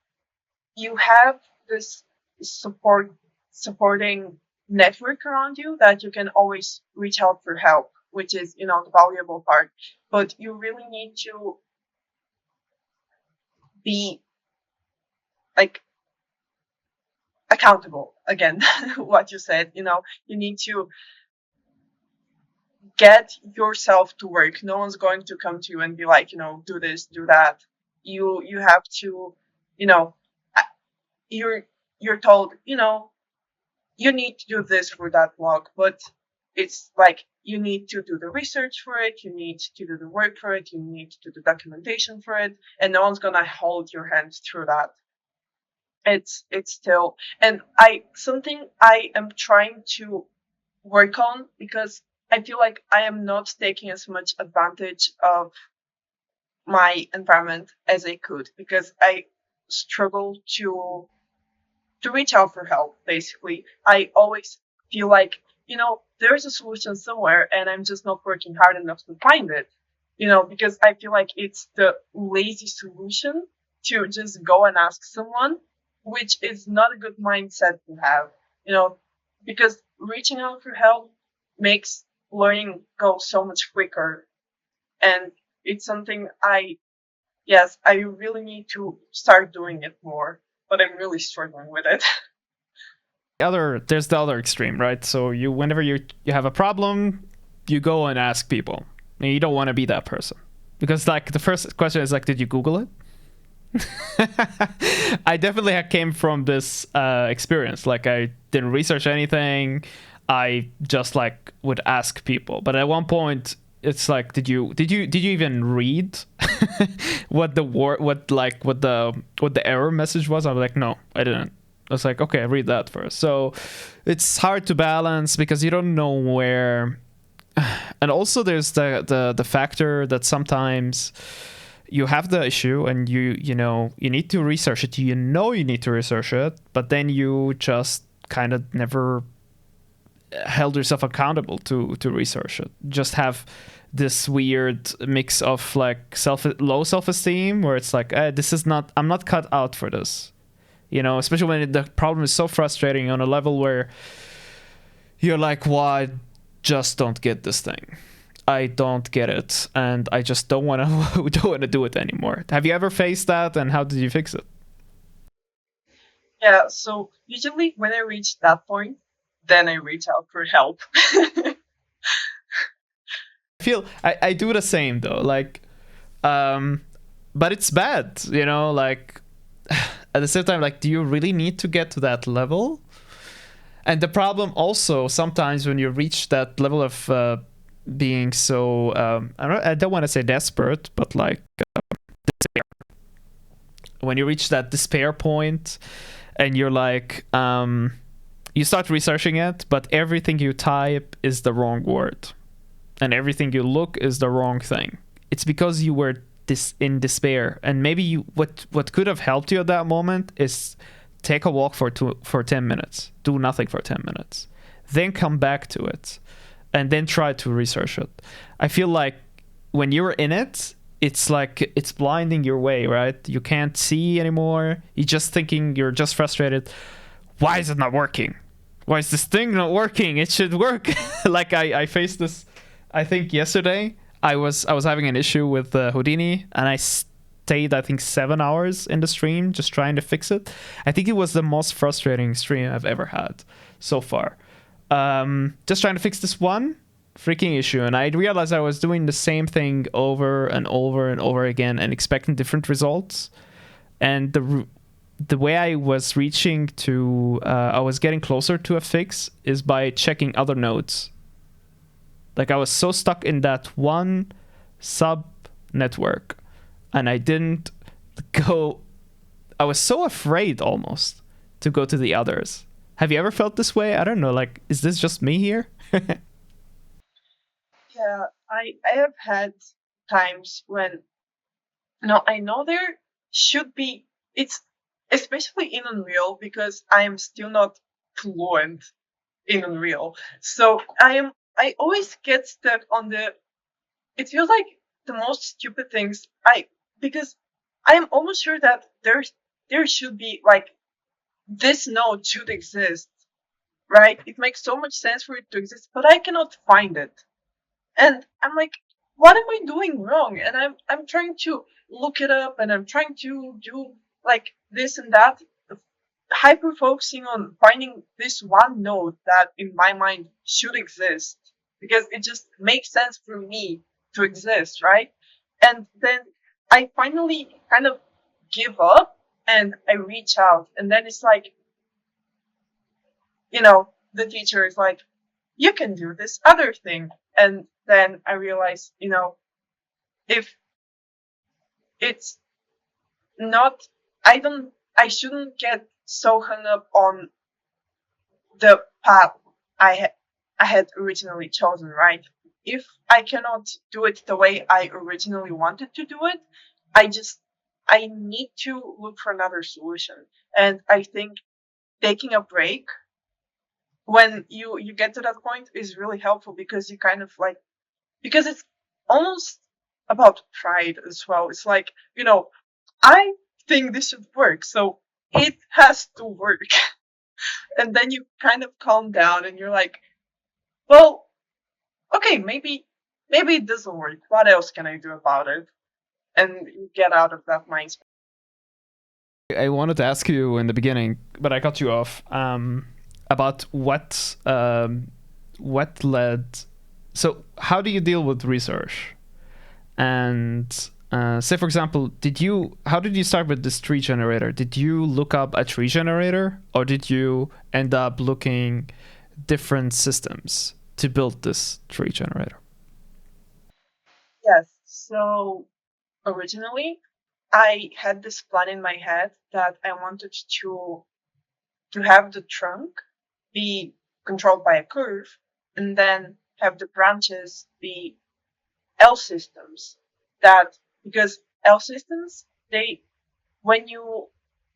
[SPEAKER 2] you have this supporting network around you that you can always reach out for help, which is the valuable part. But you really need to be like accountable again. What you said, you need to get yourself to work. No one's going to come to you and be like, do this, do that. You have to, you know, you're you're told, you need to do this for that blog, but it's like you need to do the research for it, you need to do the work for it, you need to do the documentation for it, and no one's gonna hold your hands through that. It's still, and something I am trying to work on, because I feel like I am not taking as much advantage of my environment as I could, because I struggle to reach out for help. Basically, I always feel like, there's a solution somewhere and I'm just not working hard enough to find it, because I feel like it's the lazy solution to just go and ask someone, which is not a good mindset to have, because reaching out for help makes learning go so much quicker. And it's something yes, I really need to start doing it more, but I'm really struggling with it.
[SPEAKER 1] There's the other extreme, right? So whenever you have a problem, you go and ask people, and you don't want to be that person, because like the first question is like, did you Google it? I definitely came from this experience. Like, I didn't research anything. I just like would ask people, but at one point it's like, did you even read what the error message was? I was like, no, I didn't. I was like, okay, read that first. So it's hard to balance because you don't know where. And also there's the factor that sometimes you have the issue and you need to research it. You need to research it, but then you just kind of never held yourself accountable to research it. Just have this weird mix of like low self-esteem where it's like, I'm not cut out for this. Especially when the problem is so frustrating on a level where you're like, well, I just don't get this thing. I don't get it, and I just don't want to do it anymore. Have you ever faced that, and how did you fix it?
[SPEAKER 2] Yeah, so usually when I reach that point, then I reach out for help.
[SPEAKER 1] I do the same though, like, but it's bad, like at the same time, like, do you really need to get to that level? And the problem also sometimes when you reach that level of being so I don't want to say desperate, but like despair. When you reach that despair point and you're like you start researching it, but everything you type is the wrong word and everything you look is the wrong thing. It's because you were in despair, and maybe what could have helped you at that moment is take a walk for 10 minutes, do nothing for 10 minutes, then come back to it, and then try to research it. I feel like when you're in it, it's like it's blinding your way, right? You can't see anymore. You're just thinking, you're just frustrated. Why is it not working? Why is this thing not working? It should work. Like I faced this, I think yesterday. I was having an issue with Houdini, and I stayed, I think, 7 hours in the stream just trying to fix it. I think it was the most frustrating stream I've ever had so far. Just trying to fix this one freaking issue, and I realized I was doing the same thing over and over and over again and expecting different results. And the way I was reaching to, I was getting closer to a fix is by checking other nodes. Like, I was so stuck in that one sub network, and I didn't go. I was so afraid almost to go to the others. Have you ever felt this way? I don't know. Like, is this just me here?
[SPEAKER 2] Yeah, I have had times when, I know there should be, it's especially in Unreal, because I am still not fluent in Unreal. So I always get stuck on it feels like the most stupid things. Because I am almost sure that there should be like, this node should exist, right? It makes so much sense for it to exist, but I cannot find it. And I'm like, what am I doing wrong? And I'm trying to look it up, and I'm trying to do like this and that, hyper focusing on finding this one node that in my mind should exist, because it just makes sense for me to exist, right? And then I finally kind of give up and I reach out, and then it's like, the teacher is like, you can do this other thing. And then I realize, if it's not, I shouldn't get so hung up on the path I had originally chosen, right? If I cannot do it the way I originally wanted to do it, I need to look for another solution. And I think taking a break when you get to that point is really helpful, because you kind of like, because it's almost about pride as well. It's like, I think this should work, so it has to work. And then you kind of calm down and you're like, well, okay, maybe it doesn't work. What else can I do about it? And you get out of that mindset.
[SPEAKER 1] I wanted to ask you in the beginning, but I cut you off, about what led. So, how do you deal with research? And say, for example, how did you start with this tree generator? Did you look up a tree generator, or did you end up looking different systems to build this tree generator?
[SPEAKER 2] Yes. So originally, I had this plan in my head that I wanted to have the trunk be controlled by a curve, and then have the branches be L systems. Because L systems, when you,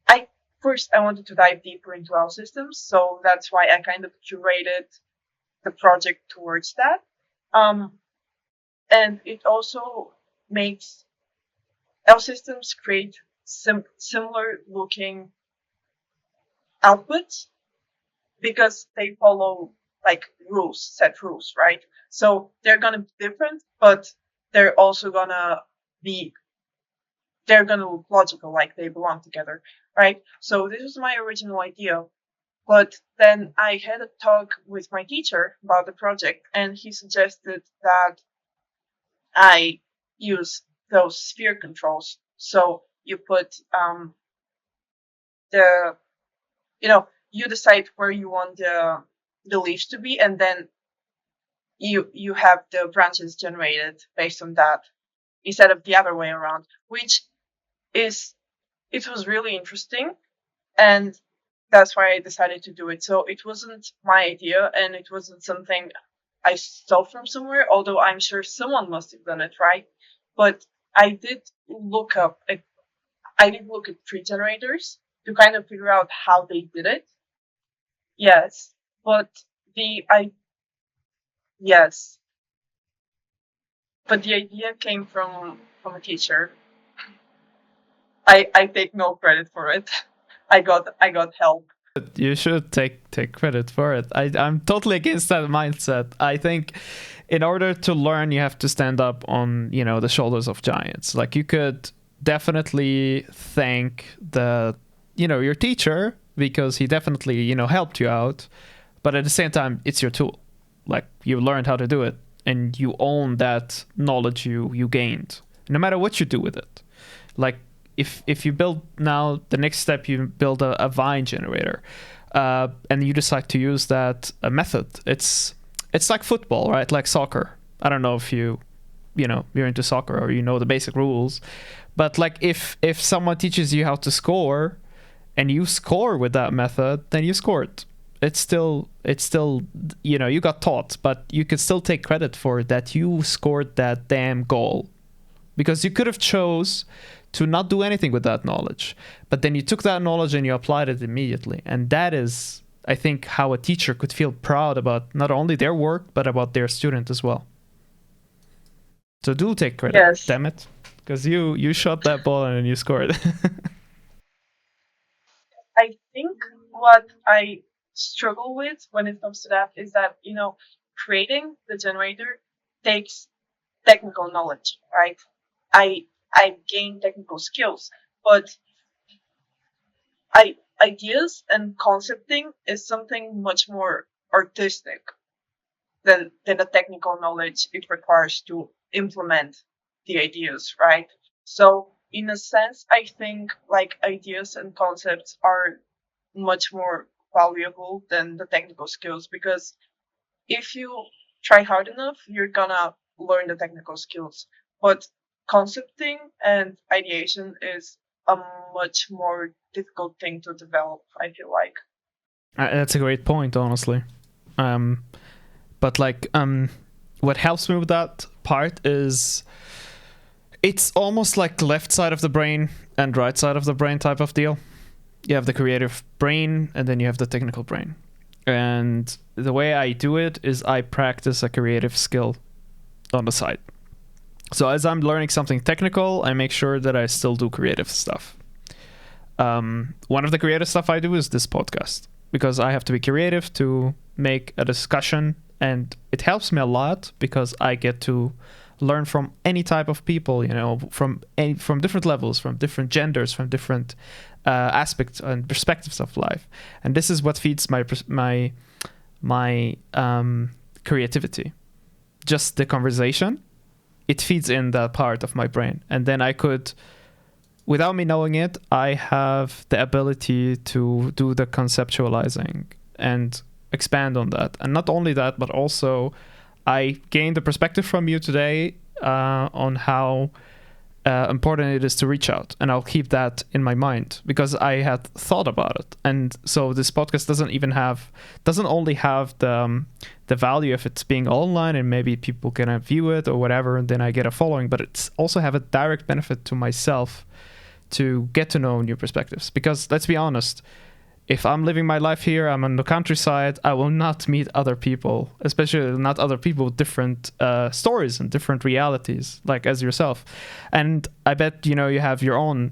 [SPEAKER 2] I wanted to dive deeper into L systems, so that's why I kind of curated the project towards that. And it also makes L systems create similar looking outputs, because they follow like set rules, right? So they're gonna be different, but they're also they're gonna look logical, like they belong together, right? So this was my original idea. But then I had a talk with my teacher about the project, and he suggested that I use those sphere controls. So you put the you decide where you want the leaves to be, and then you have the branches generated based on that, instead of the other way around, which it was really interesting, and that's why I decided to do it. So it wasn't my idea, and it wasn't something I stole from somewhere, although I'm sure someone must have done it, right? But I did look at tree generators to kind of figure out how they did it. Yes, but the I yes, but the idea came from a teacher. I take no credit for it. I got help.
[SPEAKER 1] You should take credit for it. I'm totally against that mindset. I think in order to learn, you have to stand up on the shoulders of giants. Like, you could definitely thank your teacher, because he definitely helped you out, but at the same time, it's your tool. Like, you learned how to do it, and you own that knowledge you gained, no matter what you do with it. Like, if you build now, the next step, you build a vine generator, and you decide to use that method. It's like football, right? Like soccer. I don't know if you're into soccer, or the basic rules, but like, if someone teaches you how to score, and you score with that method, then you scored. It's still you got taught, but you could still take credit for that. You scored that damn goal, because you could have chose to not do anything with that knowledge, but then you took that knowledge and you applied it immediately. And that is, I think, how a teacher could feel proud about not only their work, but about their student as well. So do take credit.
[SPEAKER 2] Yes.
[SPEAKER 1] Damn it, because you shot that ball and you scored.
[SPEAKER 2] I think what I struggle with when it comes to that is that, creating the generator takes technical knowledge, right? I gain technical skills, but ideas and concepting is something much more artistic. than the technical knowledge it requires to implement the ideas, right? So in a sense, I think like ideas and concepts are much more valuable than the technical skills, because if you try hard enough, you're gonna learn the technical skills. But concepting and ideation is a much more difficult thing to develop, I feel like.
[SPEAKER 1] That's a great point, honestly. Um, but like, what helps me with that part is it's almost like left side of the brain and right side of the brain type of deal. You have the creative brain and then you have the technical brain. And the way I do it is I practice a creative skill on the side. So as I'm learning something technical, I make sure that I still do creative stuff. One of the creative stuff I do is this podcast, because I have to be creative to make a discussion, and it helps me a lot because I get to learn from any type of people, from different levels, from different genders, from different aspects and perspectives of life, and this is what feeds my creativity. Just the conversation, it feeds in that part of my brain, and then I could, without me knowing it, I have the ability to do the conceptualizing and expand on that. And not only that, but also I gained the perspective from you today on how important it is to reach out. And I'll keep that in my mind because I had thought about it. And so this podcast doesn't only have the value of it being online and maybe people can view it or whatever, and then I get a following, but it's also have a direct benefit to myself to get to know new perspectives. Because let's be honest, if I'm living my life here, I'm on the countryside, I will not meet other people, especially not other people with different stories and different realities, like as yourself. And I bet, you have your own,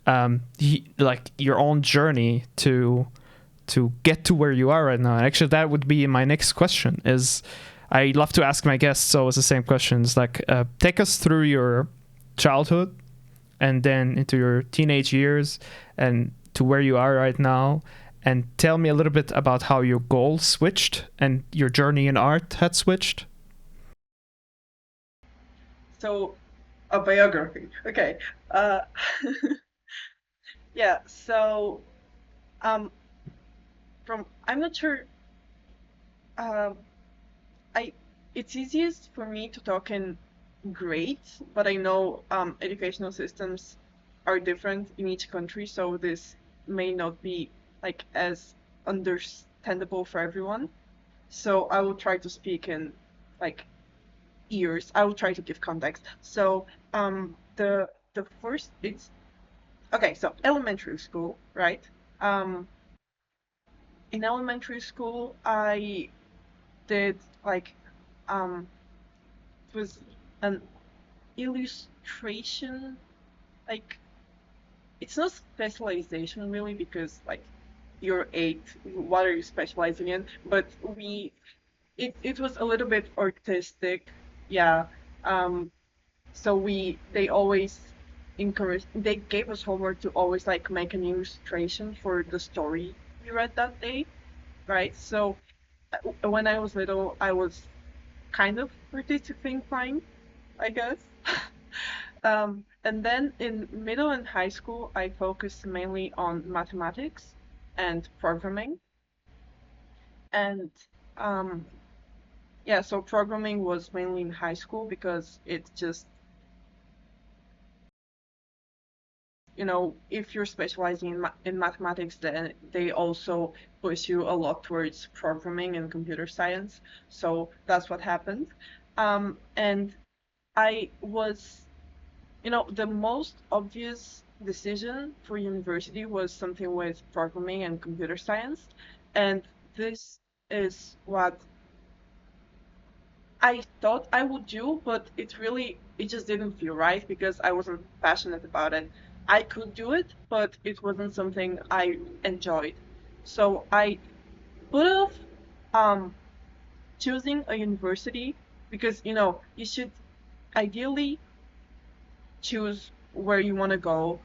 [SPEAKER 1] your own journey to get to where you are right now. And actually, that would be my next question is, I love to ask my guests, so it's the same questions, like take us through your childhood and then into your teenage years and to where you are right now. And tell me a little bit about how your goals switched and your journey in art had switched.
[SPEAKER 2] So, a biography. Okay. Yeah. So, I'm not sure. Um, it's easiest for me to talk in grades, but I know educational systems are different in each country, so this may not be like as understandable for everyone. So I will try to speak in like years. I will try to give context. So the first it's okay. So elementary school, right? Um, in elementary school, I did like it was an illustration, like it's not specialization really because like you're 8, what are you specializing in? But it was a little bit artistic, yeah. Um, so they gave us homework to always like make an illustration for the story we read that day, right? So when I was little, I was kind of artistically inclined, I guess. And then in middle and high school, I focused mainly on mathematics and programming. And um, yeah, so programming was mainly in high school because it just, if you're specializing in mathematics, then they also push you a lot towards programming and computer science. So that's what happened. And I was the most obvious decision for university was something with programming and computer science. And this is what I thought I would do, but it just didn't feel right because I wasn't passionate about it. I could do it, but it wasn't something I enjoyed. So I put off um, choosing a university because, you should ideally choose where you want to go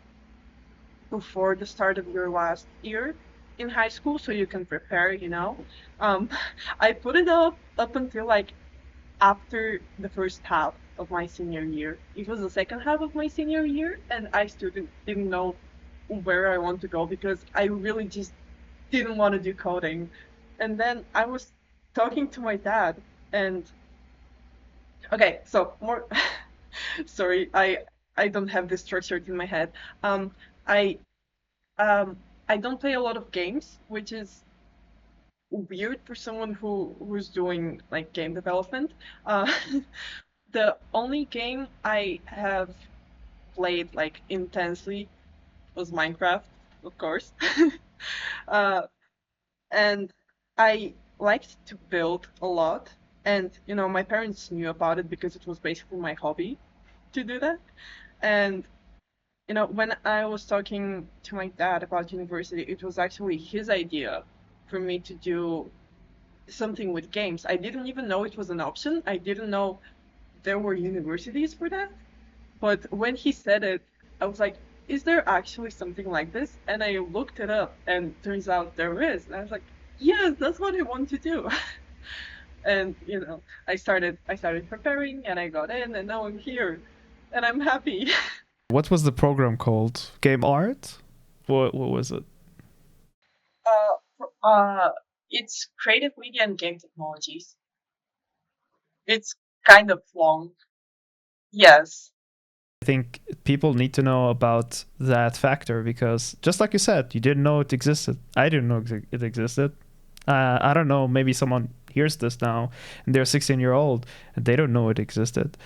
[SPEAKER 2] before the start of your last year. in high school so you can prepare, I put it up until like after the first half of my senior year. It was the second half of my senior year, and I still didn't know where I want to go because I really just didn't want to do coding. And then I was talking to my dad, and okay, so more. Sorry, I don't have this structured in my head. Um, I I don't play a lot of games, which is weird for someone who's doing like game development. Uh, the only game I have played like intensely was Minecraft, of course. uh, and I liked to build a lot. And my parents knew about it because it was basically my hobby to do that. And when I was talking to my dad about university, it was actually his idea for me to do something with games. I didn't even know it was an option. I didn't know there were universities for that. But when he said it, I was like, is there actually something like this? And I looked it up, and turns out there is. And I was like, yes, that's what I want to do. And I started preparing, and I got in, and now I'm here, and I'm happy.
[SPEAKER 1] What was the program called? Game art? What was it?
[SPEAKER 2] It's creative media and game technologies. It's kind of long. Yes.
[SPEAKER 1] I think people need to know about that factor because, just like you said, you didn't know it existed. I didn't know it existed. I don't know. Maybe someone hears this now and they're 16-year-old and they don't know it existed.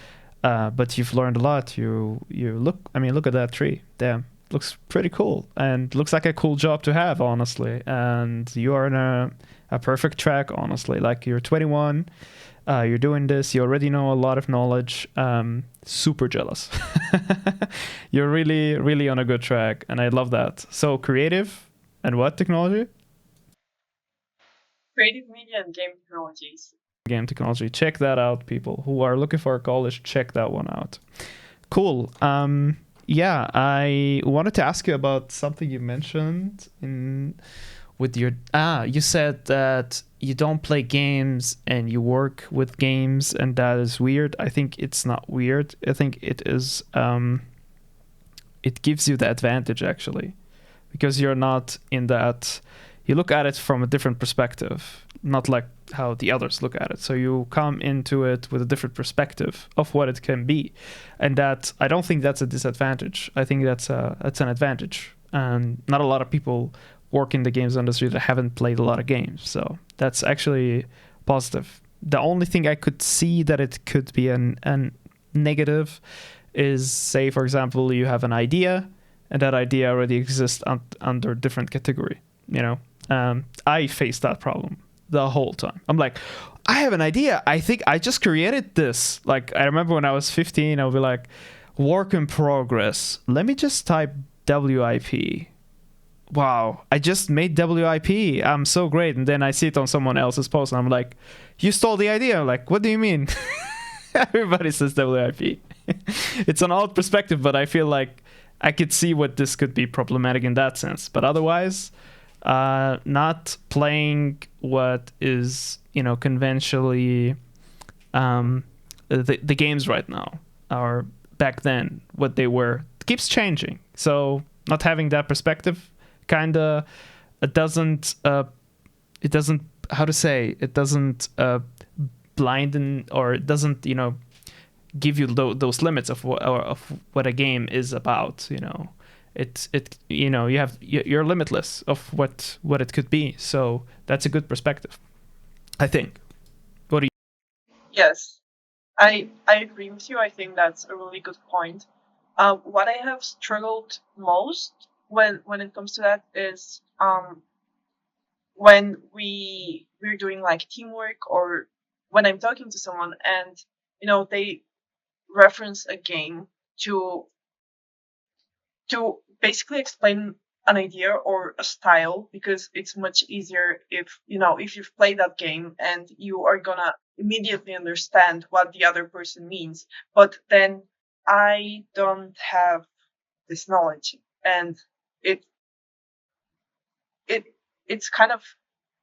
[SPEAKER 1] But you've learned a lot. You look. I mean, look at that tree. Damn, looks pretty cool and looks like a cool job to have, honestly. And you are in a perfect track, honestly. Like you're 21. You're doing this. You already know a lot of knowledge. Super jealous. You're really, really on a good track, and I love that. So creative and what technology?
[SPEAKER 2] Creative media and game technologies.
[SPEAKER 1] Game technology. Check that out, people who are looking for a college. Check that one out. Cool. Yeah, I wanted to ask you about something you mentioned in with your you said that you don't play games and you work with games, and that is weird. I think it's not weird. I think it is it gives you the advantage actually, because you're not in that, you look at it from a different perspective, not like how the others look at it. So you come into it with a different perspective of what it can be, and that, I don't think that's a disadvantage. I think that's an advantage, and not a lot of people work in the games industry that haven't played a lot of games. So that's actually positive. The only thing I could see that it could be an negative is, say, for example, you have an idea and that idea already exists under different category. I face that problem the whole time. I'm like, I have an idea. I think I just created this. Like, I remember when I was 15, I would be like, work in progress. Let me just type WIP. Wow, I just made WIP. I'm so great. And then I see it on someone else's post and I'm like, you stole the idea. I'm like, what do you mean? Everybody says WIP. It's an odd perspective, but I feel like I could see what this could be problematic in that sense. But otherwise, not playing what is, conventionally the games right now, or back then what they were, it keeps changing. So not having that perspective kind of it doesn't how to say, it doesn't blinden, or it doesn't give you those limits of what a game is about. You're limitless of what it could be. So that's a good perspective, I think. What do you?
[SPEAKER 2] Yes, I agree with you. I think that's a really good point. What I have struggled most when it comes to that is when we're doing like teamwork, or when I'm talking to someone and they reference a game to basically explain an idea or a style, because it's much easier if you've played that game and you are gonna immediately understand what the other person means. But then I don't have this knowledge, and it it it's kind of,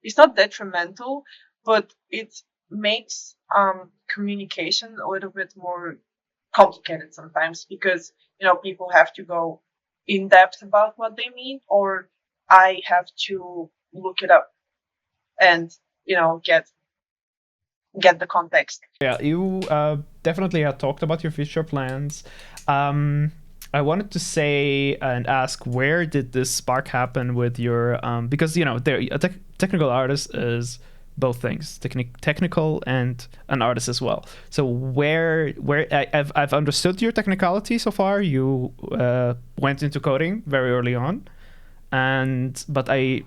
[SPEAKER 2] it's not detrimental, but it makes communication a little bit more complicated sometimes, because people have to go in depth about what they mean, or I have to look it up and get the context.
[SPEAKER 1] Yeah, you definitely had talked about your future plans. I wanted to say and ask, where did this spark happen with your because a technical artist is both things, technical and an artist as well. So where I've understood your technicality so far. You went into coding very early on, but I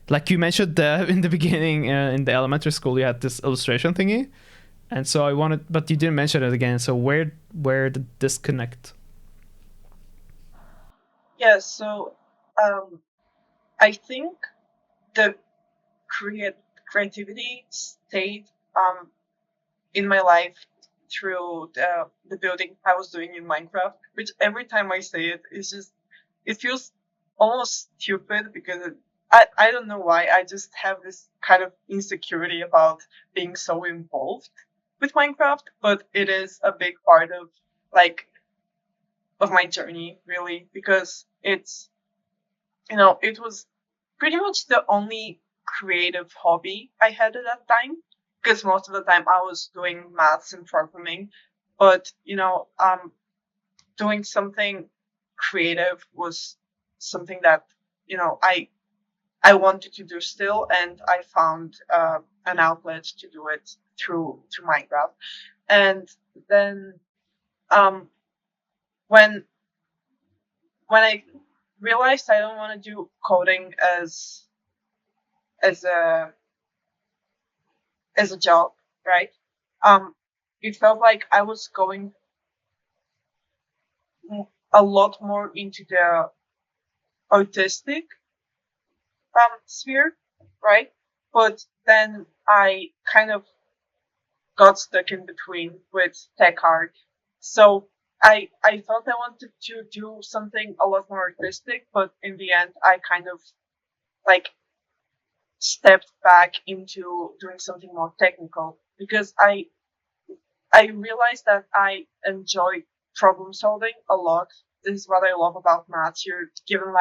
[SPEAKER 1] like you mentioned in the beginning, in the elementary school, you had this illustration thingy, and so I wanted, but you didn't mention it again. So where did this connect?
[SPEAKER 2] Yeah, so I think the creativity stayed in my life through the building I was doing in Minecraft, which every time I say it, it feels almost stupid, because I don't know why. I just have this kind of insecurity about being so involved with Minecraft, but it is a big part of my journey, really, because it was pretty much the only creative hobby I had at that time, because most of the time I was doing maths and programming, but doing something creative was something that I wanted to do still, and I found an outlet to do it through Minecraft. And then when I realized I don't want to do coding as a job, right? It felt like I was going a lot more into the artistic sphere, right? But then I kind of got stuck in between with tech art. So I thought I wanted to do something a lot more artistic, but in the end I kind of stepped back into doing something more technical, because I realized that I enjoy problem solving a lot. This is what I love about maths. You're given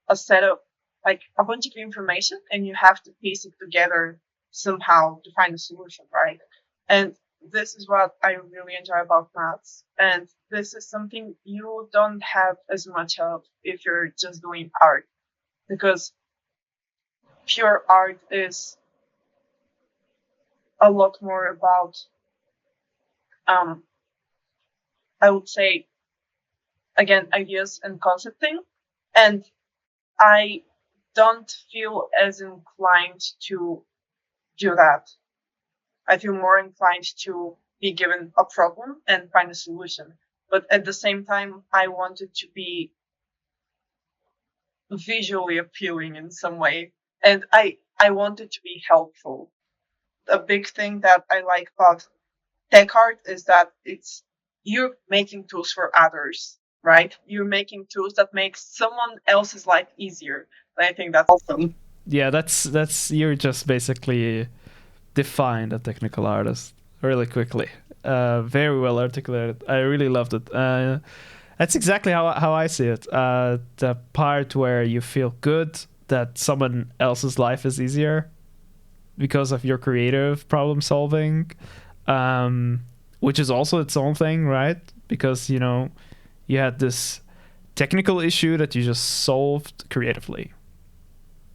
[SPEAKER 2] a set of a bunch of information, and you have to piece it together somehow to find a solution, right? And this is what I really enjoy about maths. And this is something you don't have as much of if you're just doing art, because pure art is a lot more about, I would say, again, ideas and concepting. And I don't feel as inclined to do that. I feel more inclined to be given a problem and find a solution. But at the same time, I wanted to be visually appealing in some way. And I wanted to be helpful. A big thing that I like about tech art is that you're making tools for others, right? You're making tools that make someone else's life easier. And I think that's awesome.
[SPEAKER 1] Yeah, that's you're just basically defined a technical artist really quickly. Very well articulated. I really loved it. That's exactly how I see it. The part where you feel good that someone else's life is easier because of your creative problem solving, which is also its own thing, right? Because you had this technical issue that you just solved creatively.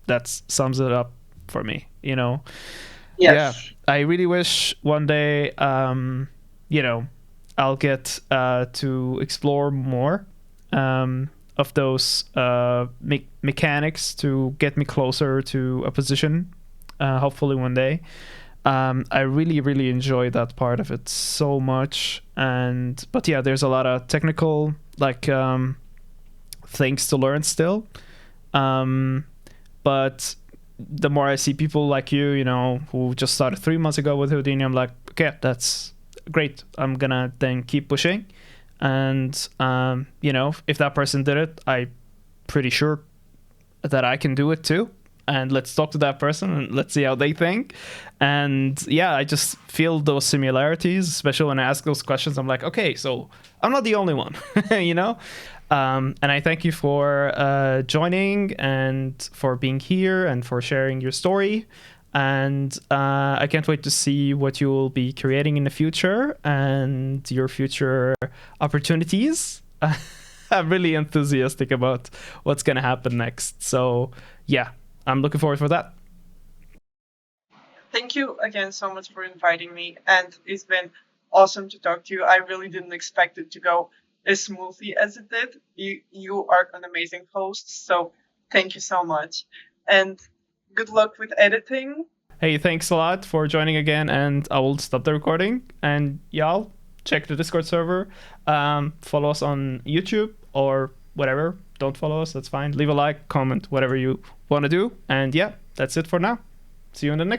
[SPEAKER 1] That sums it up for me.
[SPEAKER 2] Yes.
[SPEAKER 1] Yeah, I really wish one day, I'll get to explore more of those mechanics to get me closer to a position. Hopefully one day. I really, really enjoy that part of it so much. But yeah, there's a lot of technical things to learn still. But the more I see people like you, who just started 3 months ago with Houdini, I'm like, okay, that's great. I'm gonna then keep pushing. And if that person did it, I'm pretty sure that I can do it too. and let's talk to that person and let's see how they think. And yeah, I just feel those similarities, especially when I ask those questions. I'm like, okay, so I'm not the only one, you know? And I thank you for joining and for being here and for sharing your story. And I can't wait to see what you will be creating in the future and your future opportunities. I'm really enthusiastic about what's going to happen next. So yeah, I'm looking forward for that.
[SPEAKER 2] Thank you again so much for inviting me. And it's been awesome to talk to you. I really didn't expect it to go as smoothly as it did. You are an amazing host. So thank you so much. And good luck with editing.
[SPEAKER 1] Hey, thanks a lot for joining again. And I will stop the recording. And y'all, check the Discord server. Follow us on YouTube or whatever. Don't follow us, that's fine. Leave a like, comment, whatever you want to do. And yeah, that's it for now. See you in the next